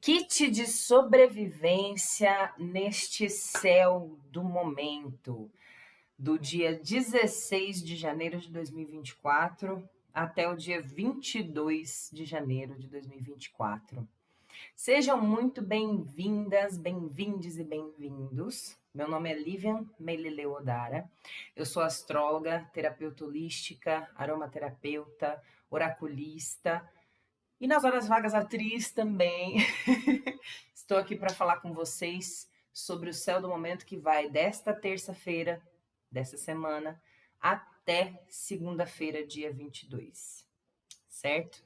Kit de sobrevivência neste céu do momento, do dia 16 de janeiro de 2024 até o dia 22 de janeiro de 2024. Sejam muito bem-vindas, bem-vindes e bem-vindos. Meu nome é Livian Melileu Odara. Eu sou astróloga, terapeuta holística, aromaterapeuta, oraculista e nas horas vagas atriz também. Estou aqui para falar com vocês sobre o céu do momento que vai desta terça-feira, dessa semana, até segunda-feira, dia 22, certo?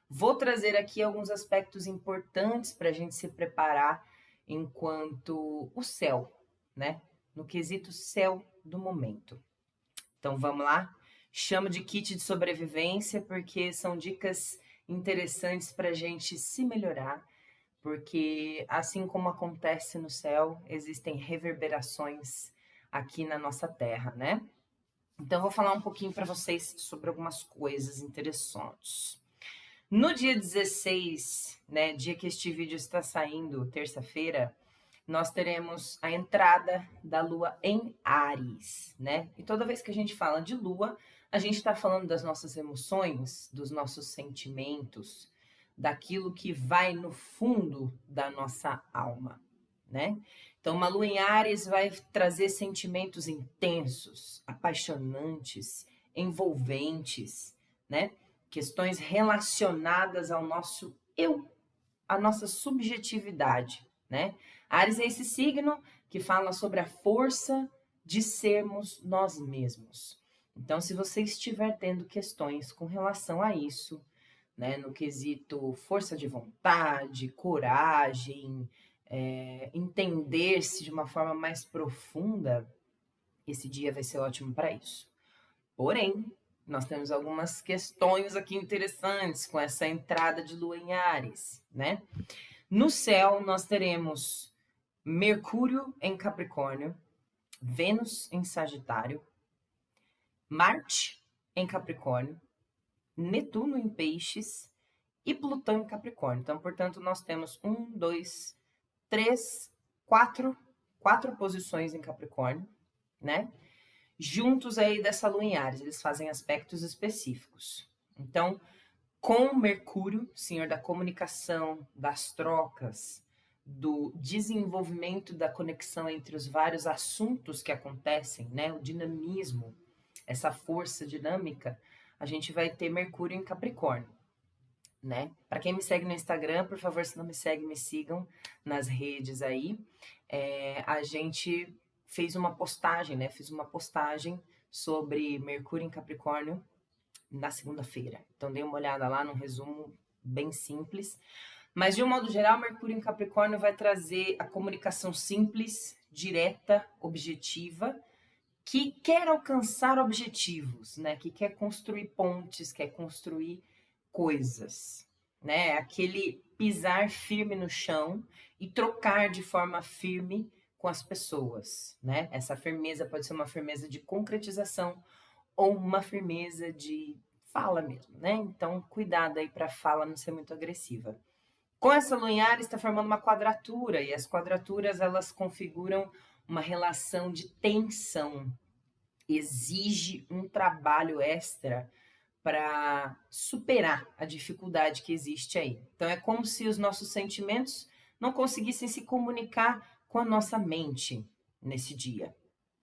Vou trazer aqui alguns aspectos importantes para a gente se preparar enquanto o céu, né? No quesito céu do momento. Então vamos lá? Chamo de kit de sobrevivência porque são dicas interessantes para a gente se melhorar, porque assim como acontece no céu, existem reverberações aqui na nossa Terra, né? Então vou falar um pouquinho para vocês sobre algumas coisas interessantes. No dia 16, né, dia que este vídeo está saindo, terça-feira, nós teremos a entrada da Lua em Áries, né? E toda vez que a gente fala de Lua, a gente está falando das nossas emoções, dos nossos sentimentos, daquilo que vai no fundo da nossa alma, né? Então, uma Lua em Áries vai trazer sentimentos intensos, apaixonantes, envolventes, né? Questões relacionadas ao nosso eu, à nossa subjetividade, né? Áries é esse signo que fala sobre a força de sermos nós mesmos. Então, se você estiver tendo questões com relação a isso, né, no quesito força de vontade, coragem, entender-se de uma forma mais profunda, esse dia vai ser ótimo para isso. Porém, nós temos algumas questões aqui interessantes com essa entrada de Lua em Áries, né? No céu, nós teremos Mercúrio em Capricórnio, Vênus em Sagitário, Marte em Capricórnio, Netuno em Peixes e Plutão em Capricórnio. Então, portanto, nós temos 4 posições em Capricórnio, né? Juntos aí dessa Lua em Áries, eles fazem aspectos específicos. Então, com Mercúrio, senhor da comunicação, das trocas, do desenvolvimento da conexão entre os vários assuntos que acontecem, né? O dinamismo, essa força dinâmica, a gente vai ter Mercúrio em Capricórnio, né? Para quem me segue no Instagram, por favor, se não me segue, me sigam nas redes aí. A gente fez uma postagem, né? Fiz uma postagem sobre Mercúrio em Capricórnio na segunda-feira. Então, dei uma olhada lá num resumo bem simples. Mas, de um modo geral, Mercúrio em Capricórnio vai trazer a comunicação simples, direta, objetiva, que quer alcançar objetivos, né? Que quer construir pontes, quer construir coisas, né? Aquele pisar firme no chão e trocar de forma firme com as pessoas, né? Essa firmeza pode ser uma firmeza de concretização ou uma firmeza de fala mesmo, né? Então, cuidado aí para a fala não ser muito agressiva. Com essa Lua em Áries está formando uma quadratura, e as quadraturas elas configuram uma relação de tensão. Exige um trabalho extra para superar a dificuldade que existe aí. Então, é como se os nossos sentimentos não conseguissem se comunicar com a nossa mente nesse dia,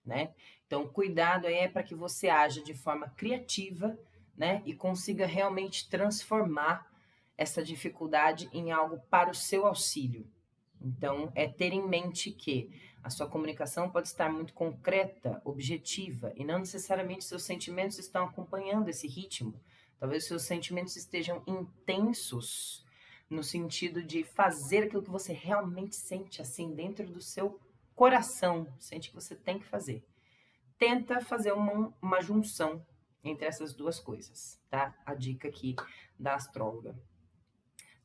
né? Então, cuidado aí é para que você haja de forma criativa, né? E consiga realmente transformar essa dificuldade em algo para o seu auxílio. Então, é ter em mente que a sua comunicação pode estar muito concreta, objetiva, e não necessariamente seus sentimentos estão acompanhando esse ritmo. Talvez seus sentimentos estejam intensos, no sentido de fazer aquilo que você realmente sente, assim, dentro do seu coração, sente que você tem que fazer. Tenta fazer uma junção entre essas duas coisas, tá? A dica aqui da astróloga.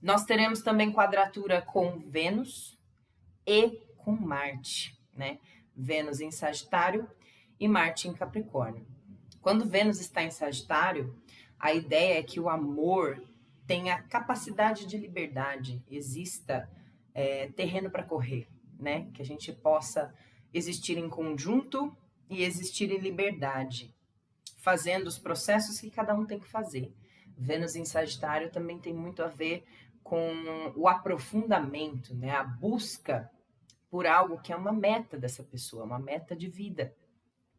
Nós teremos também quadratura com Vênus e com Marte, né? Vênus em Sagitário e Marte em Capricórnio. Quando Vênus está em Sagitário, a ideia é que o amor tenha capacidade de liberdade, exista terreno para correr, né? Que a gente possa existir em conjunto e existir em liberdade, fazendo os processos que cada um tem que fazer. Vênus em Sagitário também tem muito a ver com o aprofundamento, né? A busca por algo que é uma meta dessa pessoa, uma meta de vida,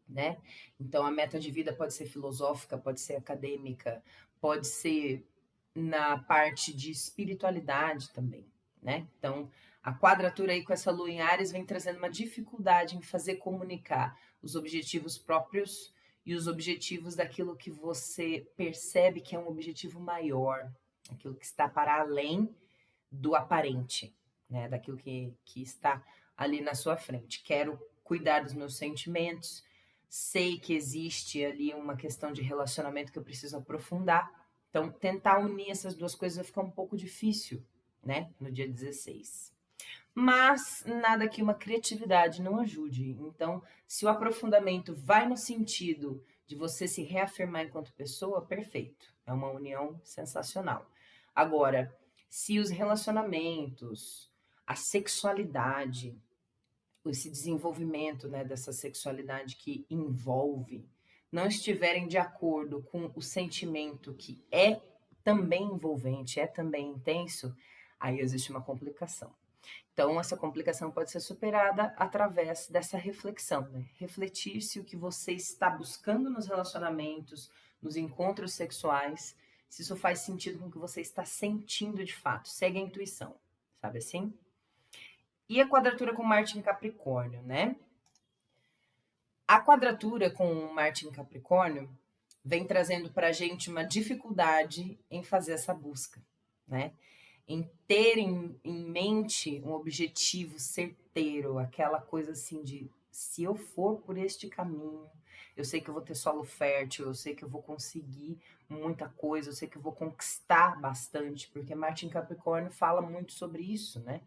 né? Então a meta de vida pode ser filosófica, pode ser acadêmica, pode ser na parte de espiritualidade também, né? Então a quadratura aí com essa lua em Áries vem trazendo uma dificuldade em fazer comunicar os objetivos próprios e os objetivos daquilo que você percebe que é um objetivo maior, aquilo que está para além do aparente, né? Daquilo que está ali na sua frente. Quero cuidar dos meus sentimentos, sei que existe ali uma questão de relacionamento que eu preciso aprofundar, então tentar unir essas duas coisas vai ficar um pouco difícil, né? No dia 16. Mas nada que uma criatividade não ajude. Então, se o aprofundamento vai no sentido de você se reafirmar enquanto pessoa, perfeito. É uma união sensacional. Agora, se os relacionamentos, a sexualidade, esse desenvolvimento, né, dessa sexualidade que envolve, não estiverem de acordo com o sentimento que é também envolvente, é também intenso, aí existe uma complicação. Então, essa complicação pode ser superada através dessa reflexão, né? Refletir se o que você está buscando nos relacionamentos, nos encontros sexuais, se isso faz sentido com o que você está sentindo de fato. Segue a intuição, sabe assim? E a quadratura com Marte em Capricórnio, né? A quadratura com Marte em Capricórnio vem trazendo para a gente uma dificuldade em fazer essa busca, né? Em ter em mente um objetivo certeiro, aquela coisa assim de se eu for por este caminho, eu sei que eu vou ter solo fértil, eu sei que eu vou conseguir muita coisa, eu sei que eu vou conquistar bastante, porque Marte em Capricórnio fala muito sobre isso, né?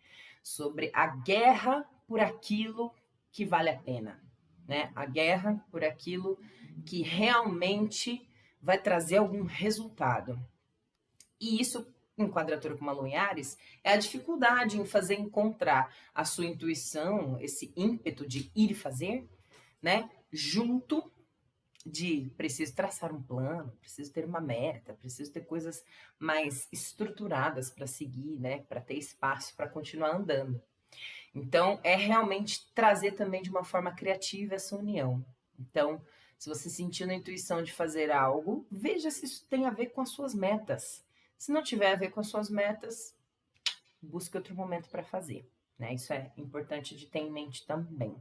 Sobre a guerra por aquilo que vale a pena, né? A guerra por aquilo que realmente vai trazer algum resultado. E isso, em quadratura com uma lua em Áries, é a dificuldade em fazer encontrar a sua intuição, esse ímpeto de ir e fazer, né? Junto de preciso traçar um plano, preciso ter uma meta, preciso ter coisas mais estruturadas para seguir, né? Para ter espaço para continuar andando. Então, é realmente trazer também de uma forma criativa essa união. Então, se você sentiu na intuição de fazer algo, veja se isso tem a ver com as suas metas. Se não tiver a ver com as suas metas, busque outro momento para fazer, né? Isso é importante de ter em mente também.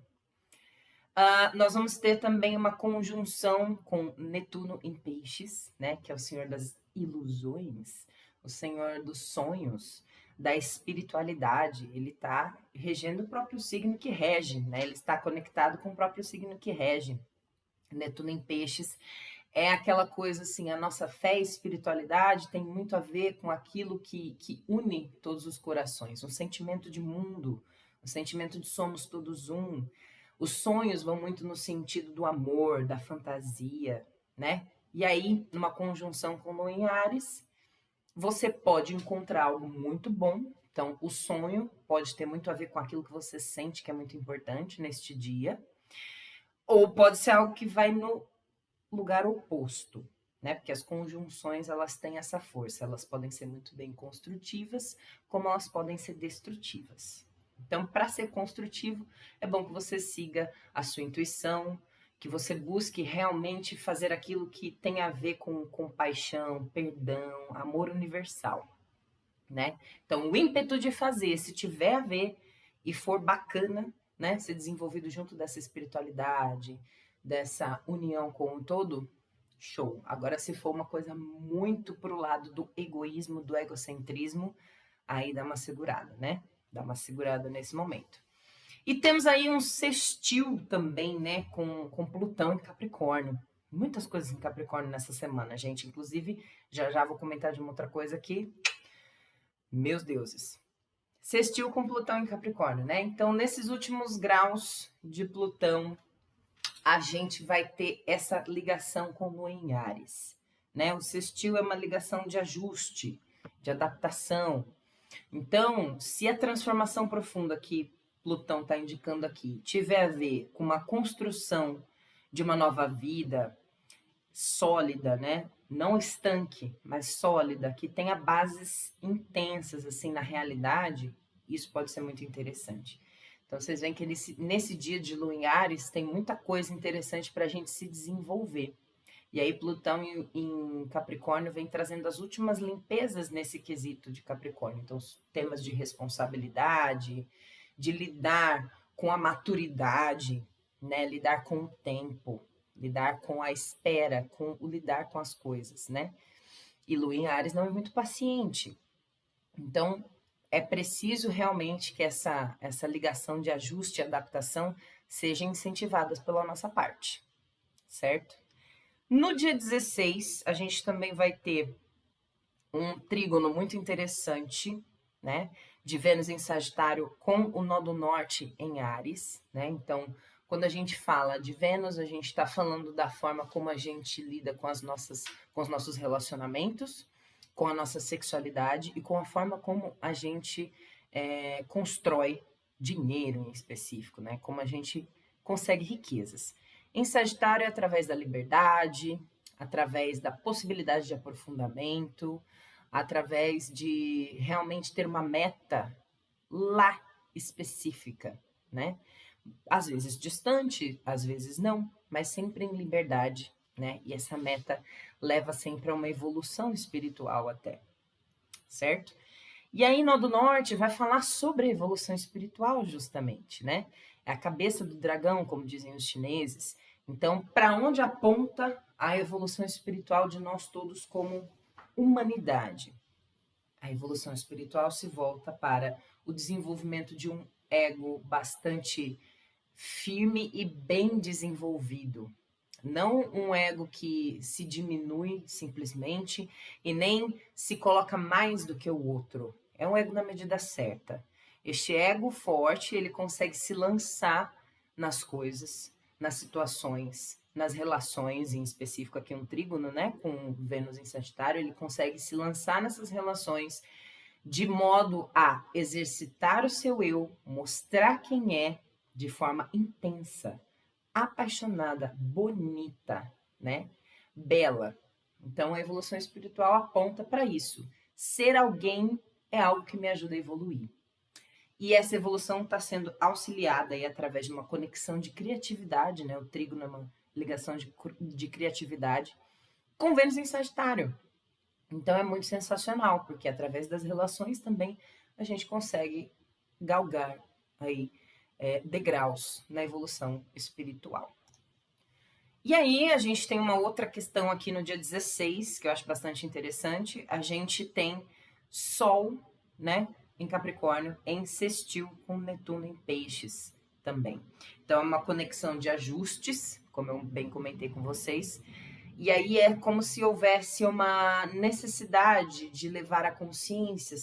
Nós vamos ter também uma conjunção com Netuno em Peixes, né? Que é o senhor das ilusões, o senhor dos sonhos, da espiritualidade. Ele está regendo o próprio signo que rege, né? Ele está conectado com o próprio signo que rege. Netuno em Peixes é aquela coisa assim, a nossa fé e espiritualidade tem muito a ver com aquilo que une todos os corações, um sentimento de mundo, um sentimento de somos todos um. Os sonhos vão muito no sentido do amor, da fantasia, né? E aí, numa conjunção com Lua em Áries, você pode encontrar algo muito bom. Então, o sonho pode ter muito a ver com aquilo que você sente que é muito importante neste dia. Ou pode ser algo que vai no lugar oposto, né? Porque as conjunções, elas têm essa força. Elas podem ser muito bem construtivas, como elas podem ser destrutivas. Então, para ser construtivo, é bom que você siga a sua intuição, que você busque realmente fazer aquilo que tem a ver com compaixão, perdão, amor universal, né? Então, o ímpeto de fazer, se tiver a ver e for bacana, né, ser desenvolvido junto dessa espiritualidade, dessa união com o todo, show. Agora, se for uma coisa muito pro lado do egoísmo, do egocentrismo, aí dá uma segurada, né? Dá uma segurada nesse momento. E temos aí um sextil também, né, com Plutão em Capricórnio. Muitas coisas em Capricórnio nessa semana, gente. Inclusive, já vou comentar de uma outra coisa aqui. Meus deuses. Sextil com Plutão em Capricórnio, né? Então, nesses últimos graus de Plutão, a gente vai ter essa ligação com Lua em Áries, né? O sextil é uma ligação de ajuste, de adaptação. Então, se a transformação profunda que Plutão está indicando aqui tiver a ver com uma construção de uma nova vida sólida, né? Não estanque, mas sólida, que tenha bases intensas assim na realidade, isso pode ser muito interessante. Então vocês veem que nesse dia de Lua em Áries tem muita coisa interessante para a gente se desenvolver. E aí Plutão em Capricórnio vem trazendo as últimas limpezas nesse quesito de Capricórnio. Então, os temas de responsabilidade, de lidar com a maturidade, né? Lidar com o tempo, lidar com a espera, com o lidar com as coisas, né? E Lua em Áries não é muito paciente. Então, é preciso realmente que essa ligação de ajuste e adaptação seja incentivada pela nossa parte, certo? No dia 16, a gente também vai ter um trígono muito interessante, né? De Vênus em Sagitário com o nó do norte em Áries, né? Então, quando a gente fala de Vênus, a gente está falando da forma como a gente lida com os nossos relacionamentos, com a nossa sexualidade e com a forma como a gente constrói dinheiro em específico, né? Como a gente consegue riquezas. Em Sagitário é através da liberdade, através da possibilidade de aprofundamento, através de realmente ter uma meta lá específica, né? Às vezes distante, às vezes não, mas sempre em liberdade, né? E essa meta leva sempre a uma evolução espiritual até, certo? E aí, Nó do Norte vai falar sobre a evolução espiritual, justamente, né? É a cabeça do dragão, como dizem os chineses. Então, para onde aponta a evolução espiritual de nós todos como humanidade? A evolução espiritual se volta para o desenvolvimento de um ego bastante firme e bem desenvolvido. Não um ego que se diminui simplesmente e nem se coloca mais do que o outro. É um ego na medida certa. Este ego forte, ele consegue se lançar nas coisas, nas situações, nas relações, em específico aqui um trígono, né, com Vênus em Sagitário, ele consegue se lançar nessas relações de modo a exercitar o seu eu, mostrar quem é de forma intensa, apaixonada, bonita, né? Bela. Então a evolução espiritual aponta para isso. Ser alguém é algo que me ajuda a evoluir. E essa evolução está sendo auxiliada aí através de uma conexão de criatividade, né? O trígono é uma ligação de criatividade com Vênus em Sagitário. Então é muito sensacional, porque através das relações também a gente consegue galgar aí degraus na evolução espiritual. E aí a gente tem uma outra questão aqui no dia 16, que eu acho bastante interessante. A gente tem Sol, né, em Capricórnio, em sextil com Netuno em Peixes também. Então é uma conexão de ajustes, como eu bem comentei com vocês. E aí é como se houvesse uma necessidade de levar à consciência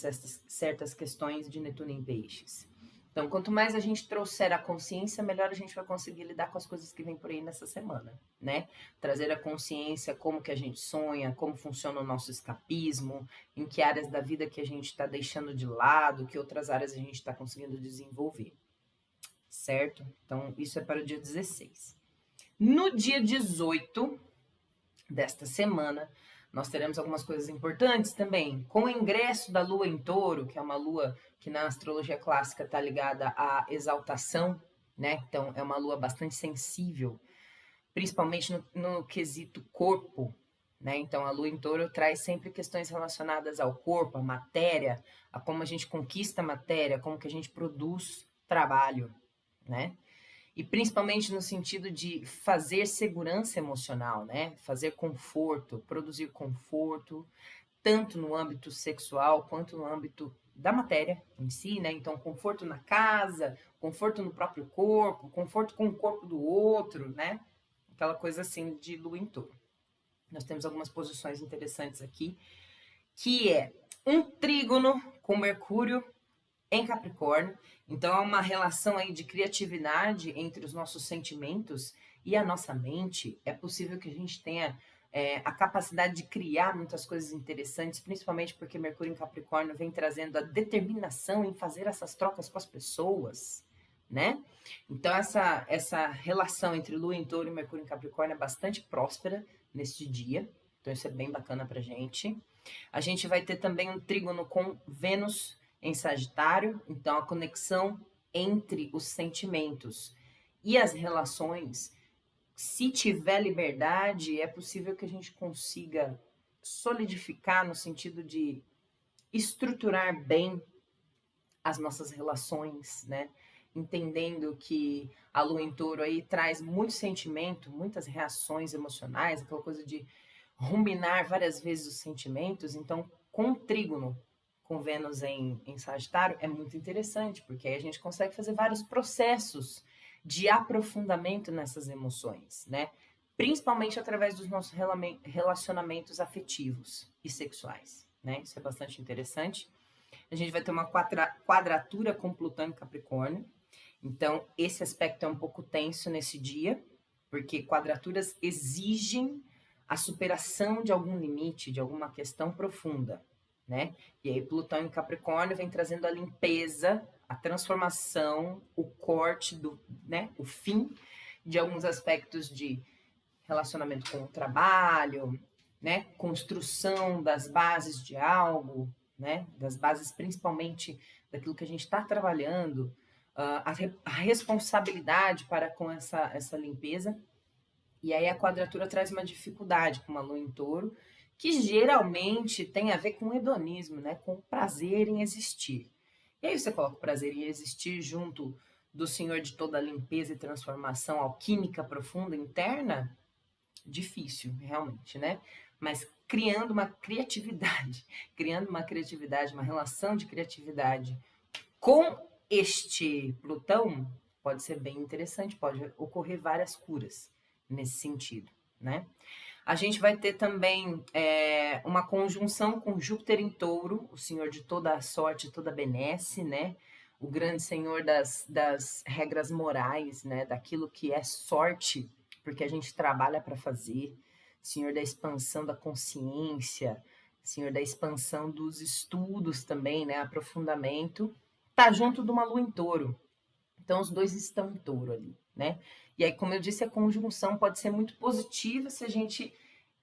certas questões de Netuno em Peixes. Então, quanto mais a gente trouxer a consciência, melhor a gente vai conseguir lidar com as coisas que vêm por aí nessa semana, né? Trazer a consciência como que a gente sonha, como funciona o nosso escapismo, em que áreas da vida que a gente está deixando de lado, que outras áreas a gente está conseguindo desenvolver, certo? Então, isso é para o dia 16. No dia 18 desta semana, nós teremos algumas coisas importantes também, com o ingresso da Lua em Touro, que é uma lua que na astrologia clássica está ligada à exaltação, né? Então é uma lua bastante sensível, principalmente no quesito corpo, né? Então a Lua em Touro traz sempre questões relacionadas ao corpo, à matéria, a como a gente conquista a matéria, como que a gente produz trabalho, né? E principalmente no sentido de fazer segurança emocional, né? Fazer conforto, produzir conforto, tanto no âmbito sexual quanto no âmbito da matéria em si, né? Então, conforto na casa, conforto no próprio corpo, conforto com o corpo do outro, né? Aquela coisa assim de Lua em Touro. Nós temos algumas posições interessantes aqui, que é um trígono com Mercúrio em Capricórnio, então é uma relação aí de criatividade entre os nossos sentimentos e a nossa mente. É possível que a gente tenha a capacidade de criar muitas coisas interessantes, principalmente porque Mercúrio em Capricórnio vem trazendo a determinação em fazer essas trocas com as pessoas, né? Então, essa relação entre Lua em Touro e Mercúrio em Capricórnio é bastante próspera neste dia. Então, isso é bem bacana pra gente. A gente vai ter também um trígono com Vênus em Sagitário. Então, a conexão entre os sentimentos e as relações, se tiver liberdade, é possível que a gente consiga solidificar no sentido de estruturar bem as nossas relações, né? Entendendo que a Lua em Touro aí traz muito sentimento, muitas reações emocionais, aquela coisa de ruminar várias vezes os sentimentos. Então, com o trígono com Vênus em Sagitário é muito interessante, porque aí a gente consegue fazer vários processos de aprofundamento nessas emoções, né? Principalmente através dos nossos relacionamentos afetivos e sexuais, né? Isso é bastante interessante. A gente vai ter uma quadratura com Plutão em Capricórnio. Então, esse aspecto é um pouco tenso nesse dia, porque quadraturas exigem a superação de algum limite, de alguma questão profunda, né? E aí Plutão em Capricórnio vem trazendo a limpeza, a transformação, o corte né, o fim de alguns aspectos de relacionamento com o trabalho, né, construção das bases de algo, né, das bases principalmente daquilo que a gente está trabalhando, a responsabilidade para com essa limpeza. E aí a quadratura traz uma dificuldade com uma Lua em Touro, que geralmente tem a ver com o hedonismo, né, com o prazer em existir. E aí você coloca o prazer em existir junto do Senhor de toda a limpeza e transformação alquímica profunda interna, difícil, realmente, né? Mas criando uma criatividade, uma relação de criatividade com este Plutão, pode ser bem interessante, pode ocorrer várias curas nesse sentido, né? A gente vai ter também uma conjunção com Júpiter em Touro, o senhor de toda a sorte, toda a benesse, né? O grande senhor das regras morais, né? Daquilo que é sorte, porque a gente trabalha para fazer, senhor da expansão da consciência, senhor da expansão dos estudos também, né? Aprofundamento, tá junto de uma Lua em Touro. Então, os dois estão em Touro ali, né? E aí, como eu disse, a conjunção pode ser muito positiva se a gente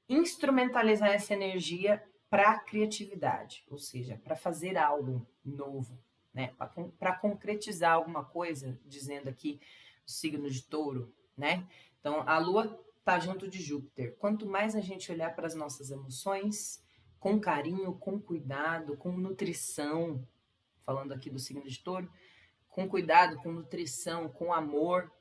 instrumentalizar essa energia para a criatividade, ou seja, para fazer algo novo, né? Para concretizar alguma coisa, dizendo aqui o signo de Touro, né? Então, a Lua está junto de Júpiter. Quanto mais a gente olhar para as nossas emoções, com carinho, com cuidado, com nutrição, falando aqui do signo de Touro, com cuidado, com nutrição, com amor,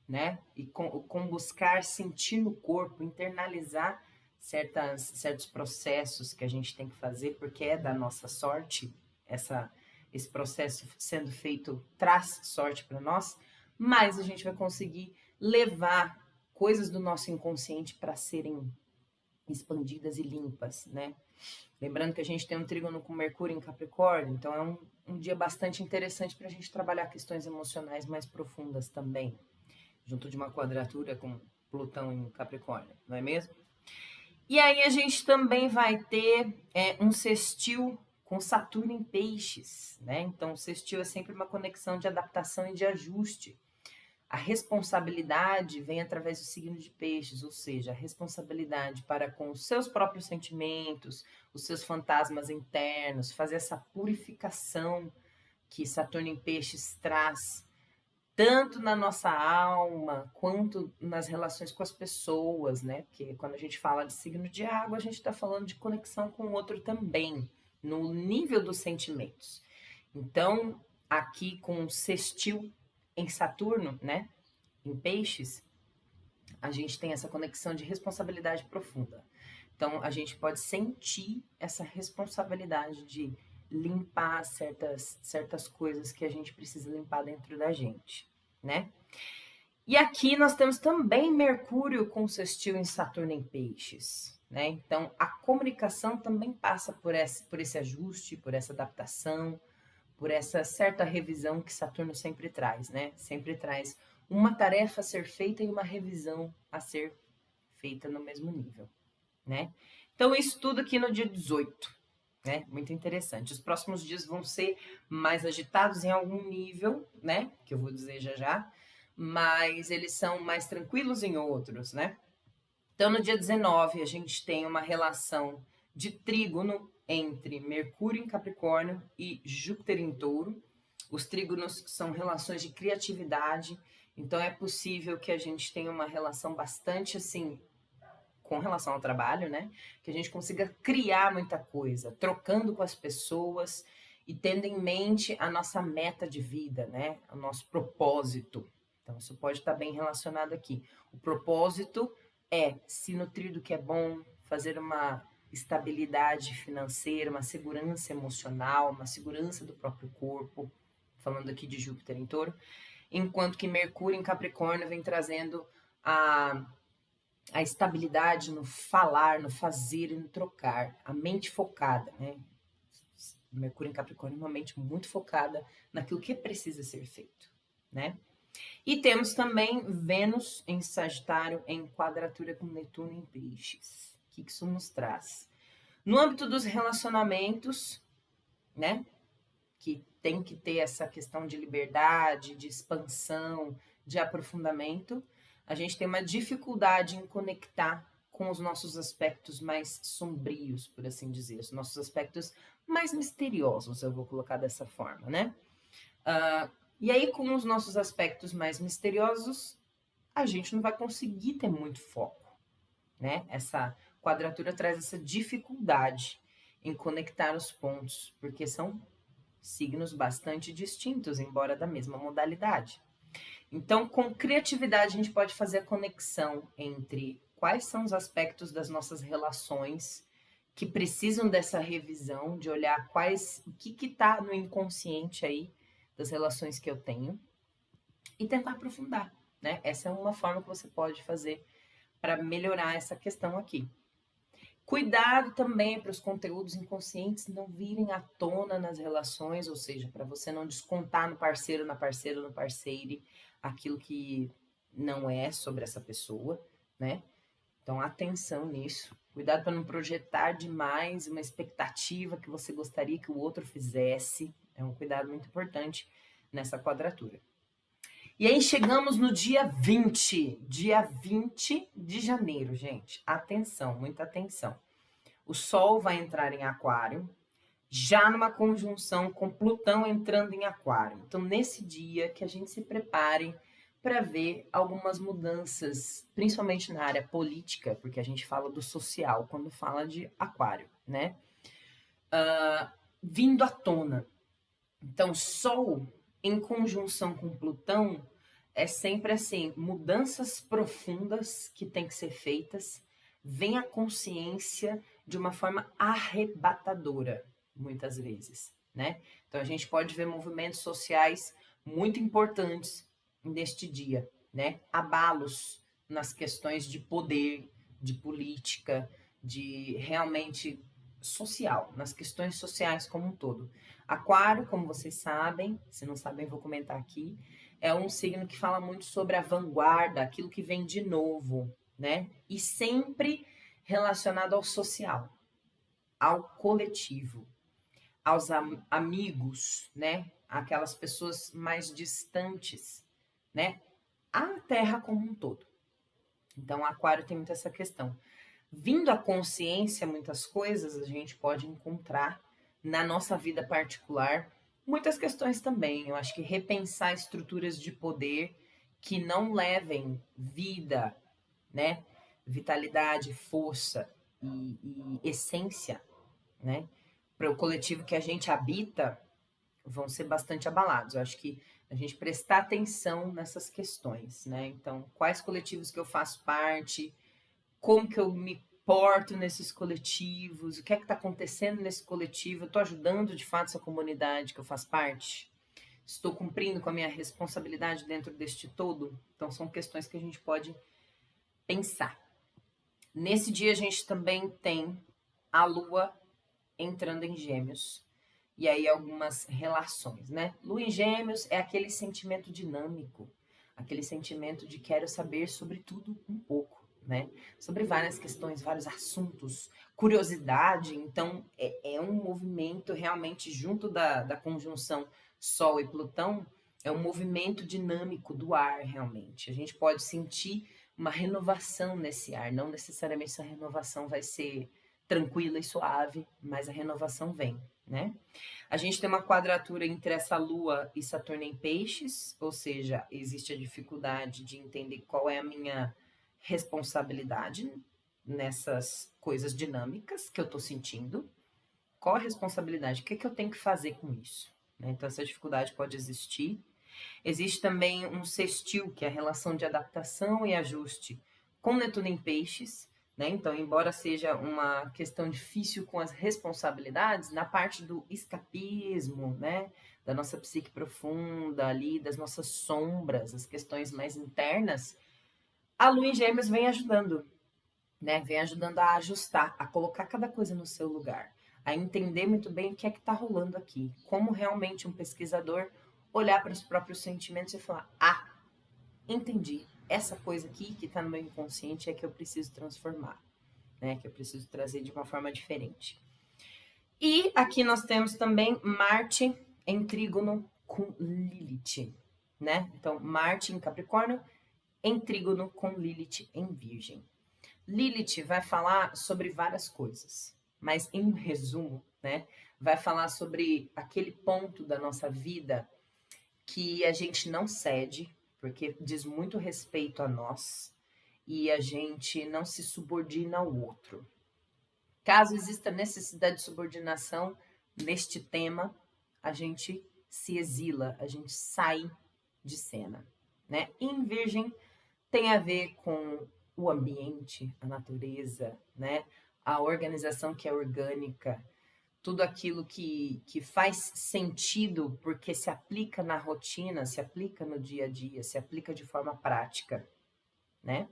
né? E com buscar sentir no corpo, internalizar certos processos que a gente tem que fazer, porque é da nossa sorte, esse processo sendo feito traz sorte para nós, mas a gente vai conseguir levar coisas do nosso inconsciente para serem expandidas e limpas, né? Lembrando que a gente tem um trígono com Mercúrio em Capricórnio, então é um dia bastante interessante para a gente trabalhar questões emocionais mais profundas também, junto de uma quadratura com Plutão em Capricórnio, não é mesmo? E aí a gente também vai ter um sextil com Saturno em Peixes, né? Então o sextil é sempre uma conexão de adaptação e de ajuste. A responsabilidade vem através do signo de Peixes, ou seja, a responsabilidade para com os seus próprios sentimentos, os seus fantasmas internos, fazer essa purificação que Saturno em Peixes traz, tanto na nossa alma, quanto nas relações com as pessoas, né? Porque quando a gente fala de signo de água, a gente está falando de conexão com o outro também, no nível dos sentimentos. Então, aqui com o sextil em Saturno, né, em Peixes, a gente tem essa conexão de responsabilidade profunda. Então, a gente pode sentir essa responsabilidade de limpar certas coisas que a gente precisa limpar dentro da gente, né? E aqui nós temos também Mercúrio com sextil em Saturno em Peixes, né? Então, a comunicação também passa por esse ajuste, por essa adaptação, por essa certa revisão que Saturno sempre traz, né? Sempre traz uma tarefa a ser feita e uma revisão a ser feita no mesmo nível, né? Então, isso tudo aqui no dia 18, né? Muito interessante. Os próximos dias vão ser mais agitados em algum nível, né? Que eu vou dizer já já, mas eles são mais tranquilos em outros, né? Então, no dia 19, a gente tem uma relação de trígono entre Mercúrio em Capricórnio e Júpiter em Touro. Os trígonos são relações de criatividade, então é possível que a gente tenha uma relação bastante assim, com relação ao trabalho, né? Que a gente consiga criar muita coisa, trocando com as pessoas e tendo em mente a nossa meta de vida, né? O nosso propósito. Então, isso pode estar bem relacionado aqui. O propósito é se nutrir do que é bom, fazer uma estabilidade financeira, uma segurança emocional, uma segurança do próprio corpo, falando aqui de Júpiter em Touro, enquanto que Mercúrio em Capricórnio vem trazendo a estabilidade no falar, no fazer e no trocar, a mente focada, né? Mercúrio em Capricórnio é uma mente muito focada naquilo que precisa ser feito, né? E temos também Vênus em Sagitário em quadratura com Netuno em Peixes. O que isso nos traz? No âmbito dos relacionamentos, né? Que tem que ter essa questão de liberdade, de expansão, de aprofundamento, a gente tem uma dificuldade em conectar com os nossos aspectos mais sombrios, por assim dizer, os nossos aspectos mais misteriosos, eu vou colocar dessa forma, né? E aí, com os nossos aspectos mais misteriosos, a gente não vai conseguir ter muito foco, né? Essa quadratura traz essa dificuldade em conectar os pontos, porque são signos bastante distintos, embora da mesma modalidade. Então, com criatividade, a gente pode fazer a conexão entre quais são os aspectos das nossas relações que precisam dessa revisão, de olhar o que está no inconsciente aí das relações que eu tenho e tentar aprofundar, né? Essa é uma forma que você pode fazer para melhorar essa questão aqui. Cuidado também para os conteúdos inconscientes não virem à tona nas relações, ou seja, para você não descontar no parceiro, na parceira, no parceire, aquilo que não é sobre essa pessoa, né? Então, atenção nisso. Cuidado para não projetar demais uma expectativa que você gostaria que o outro fizesse. É um cuidado muito importante nessa quadratura. E aí chegamos no dia 20 de janeiro, gente. Atenção, muita atenção. O Sol vai entrar em Aquário, já numa conjunção com Plutão entrando em Aquário. Então, nesse dia que a gente se prepare para ver algumas mudanças, principalmente na área política, porque a gente fala do social quando fala de Aquário, né? Vindo à tona. Então, Sol em conjunção com Plutão é sempre assim, mudanças profundas que têm que ser feitas, vem a consciência de uma forma arrebatadora, muitas vezes, né? Então a gente pode ver movimentos sociais muito importantes neste dia, né? Abalos nas questões de poder, de política, de realmente social, nas questões sociais como um todo. Aquário, como vocês sabem, se não sabem, vou comentar aqui, é um signo que fala muito sobre a vanguarda, aquilo que vem de novo, né? E sempre relacionado ao social, ao coletivo, aos amigos, né? Aquelas pessoas mais distantes, né? A Terra como um todo. Então, Aquário tem muito essa questão. Vindo à consciência, muitas coisas a gente pode encontrar na nossa vida particular, muitas questões também. Eu acho que repensar estruturas de poder que não levem vida, né? Vitalidade, força e essência, né? Para o coletivo que a gente habita, vão ser bastante abalados. Eu acho que a gente prestar atenção nessas questões, né? Então, quais coletivos que eu faço parte, como que eu me porto nesses coletivos, o que é que está acontecendo nesse coletivo, eu estou ajudando de fato essa comunidade que eu faço parte? Estou cumprindo com a minha responsabilidade dentro deste todo? Então, são questões que a gente pode pensar. Nesse dia, a gente também tem a Lua entrando em Gêmeos. E aí, algumas relações, né? Lua em Gêmeos é aquele sentimento dinâmico, aquele sentimento de quero saber sobre tudo um pouco, né? Sobre várias questões, vários assuntos, curiosidade. Então, é um movimento realmente junto da conjunção Sol e Plutão, é um movimento dinâmico do ar, realmente. A gente pode sentir uma renovação nesse ar, não necessariamente essa renovação vai ser tranquila e suave, mas a renovação vem, né? A gente tem uma quadratura entre essa Lua e Saturno em Peixes, ou seja, existe a dificuldade de entender qual é a minha responsabilidade nessas coisas dinâmicas que eu estou sentindo. Qual a responsabilidade? O que, é que eu tenho que fazer com isso? Né? Então, essa dificuldade pode existir. Existe também um sextil, que é a relação de adaptação e ajuste com Netuno em Peixes. Né? Então, embora seja uma questão difícil com as responsabilidades, na parte do escapismo, né? Da nossa psique profunda ali, das nossas sombras, as questões mais internas, a Lua em Gêmeos vem ajudando, né? Vem ajudando a ajustar, a colocar cada coisa no seu lugar, a entender muito bem o que é que está rolando aqui, como realmente um pesquisador olhar para os próprios sentimentos e falar: ah, entendi, essa coisa aqui que está no meu inconsciente é que eu preciso transformar, né? Que eu preciso trazer de uma forma diferente. E aqui nós temos também Marte em trígono com Lilith, né? Então, Marte em Capricórnio em trígono com Lilith em Virgem. Lilith vai falar sobre várias coisas, mas em resumo, né, vai falar sobre aquele ponto da nossa vida que a gente não cede, porque diz muito respeito a nós, e a gente não se subordina ao outro. Caso exista necessidade de subordinação neste tema, a gente se exila, a gente sai de cena, né? E em Virgem tem a ver com o ambiente, a natureza, né? A organização que é orgânica, tudo aquilo que faz sentido porque se aplica na rotina, se aplica no dia a dia, se aplica de forma prática, né?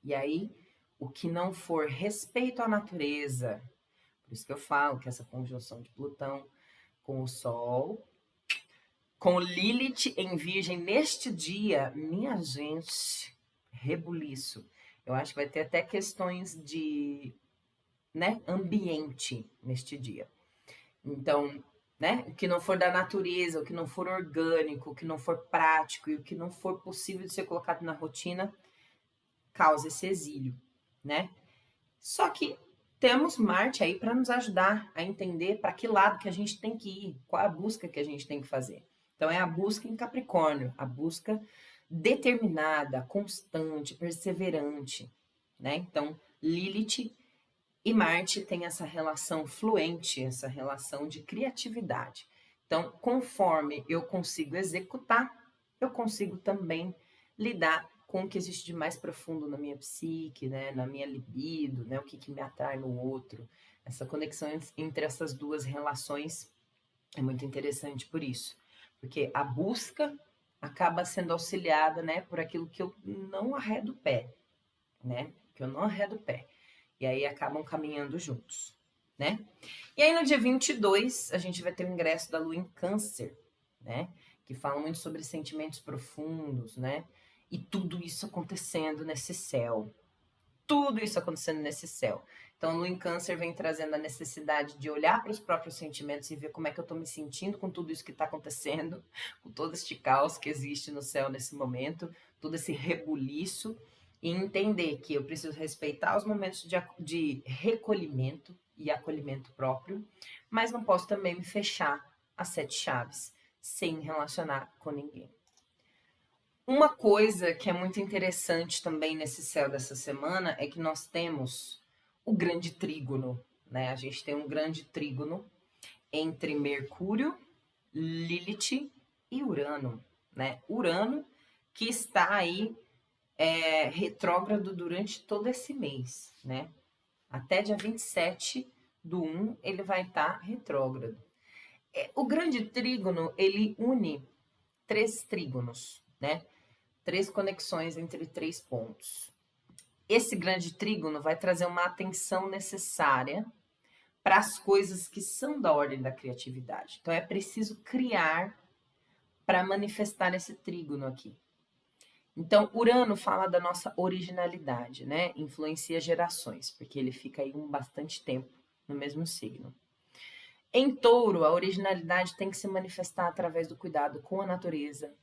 E aí, o que não for respeito à natureza, por isso que eu falo que essa conjunção de Plutão com o Sol, com Lilith em Virgem neste dia, minha gente, rebuliço. Eu acho que vai ter até questões de, né, ambiente neste dia. Então, né, o que não for da natureza, o que não for orgânico, o que não for prático e o que não for possível de ser colocado na rotina, causa esse exílio, né? Só que temos Marte aí para nos ajudar a entender para que lado que a gente tem que ir, qual a busca que a gente tem que fazer. Então é a busca em Capricórnio, a busca determinada, constante, perseverante, né? Então Lilith e Marte têm essa relação fluente, essa relação de criatividade. Então, conforme eu consigo executar, eu consigo também lidar com o que existe de mais profundo na minha psique, né, na minha libido, né, o que me atrai no outro. Essa conexão entre essas duas relações é muito interessante por isso, porque a busca acaba sendo auxiliada, né, por aquilo que eu não arredo o pé, né, que eu não arredo o pé. E aí acabam caminhando juntos, né? E aí no dia 22, a gente vai ter o ingresso da Lua em Câncer, né? Que fala muito sobre sentimentos profundos, né? E tudo isso acontecendo nesse céu. Tudo isso acontecendo nesse céu. Então, a Lua em Câncer vem trazendo a necessidade de olhar para os próprios sentimentos e ver como é que eu estou me sentindo com tudo isso que está acontecendo, com todo este caos que existe no céu nesse momento, todo esse rebuliço, e entender que eu preciso respeitar os momentos de recolhimento e acolhimento próprio, mas não posso também me fechar às 7 chaves, sem relacionar com ninguém. Uma coisa que é muito interessante também nesse céu dessa semana é que nós temos o grande trígono, né? A gente tem um grande trígono entre Mercúrio, Lilith e Urano, né? Urano que está aí retrógrado durante todo esse mês, né? Até dia 27/1 ele vai estar retrógrado. O grande trígono, ele une 3 trígonos, né? 3 conexões entre 3 pontos. Esse grande trígono vai trazer uma atenção necessária para as coisas que são da ordem da criatividade. Então é preciso criar para manifestar esse trígono aqui. Então, Urano fala da nossa originalidade, né? Influencia gerações, porque ele fica aí bastante tempo no mesmo signo. Em Touro, a originalidade tem que se manifestar através do cuidado com a natureza,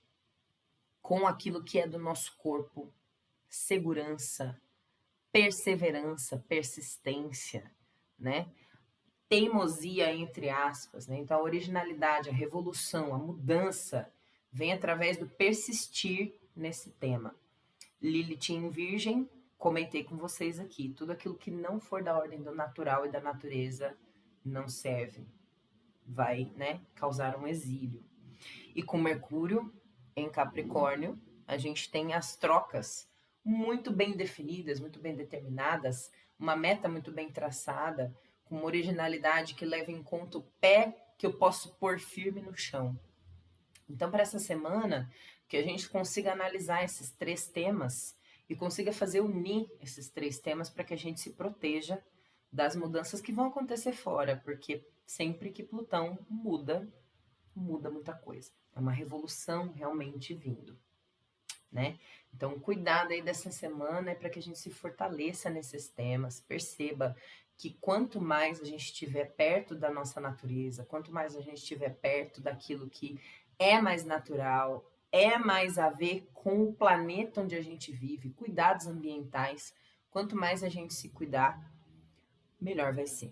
com aquilo que é do nosso corpo, segurança, perseverança, persistência, né? Teimosia, entre aspas, né? Então, a originalidade, a revolução, a mudança vem através do persistir nesse tema. Lilith em Virgem, comentei com vocês aqui, tudo aquilo que não for da ordem do natural e da natureza não serve, vai, né, causar um exílio. E com Mercúrio em Capricórnio, a gente tem as trocas muito bem definidas, muito bem determinadas, uma meta muito bem traçada, com uma originalidade que leva em conta o pé que eu posso pôr firme no chão. Então, para essa semana, que a gente consiga analisar esses 3 temas e consiga fazer unir esses 3 temas para que a gente se proteja das mudanças que vão acontecer fora, porque sempre que Plutão muda, muda muita coisa. É uma revolução realmente vindo, né? Então, cuidado aí dessa semana é para que a gente se fortaleça nesses temas, perceba que quanto mais a gente estiver perto da nossa natureza, quanto mais a gente estiver perto daquilo que é mais natural, é mais a ver com o planeta onde a gente vive, cuidados ambientais, quanto mais a gente se cuidar, melhor vai ser.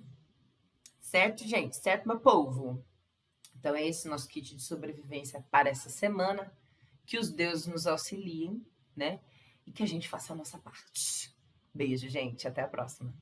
Certo, gente? Certo, meu povo? Então, é esse nosso kit de sobrevivência para essa semana. Que os deuses nos auxiliem, né? E que a gente faça a nossa parte. Beijo, gente. Até a próxima.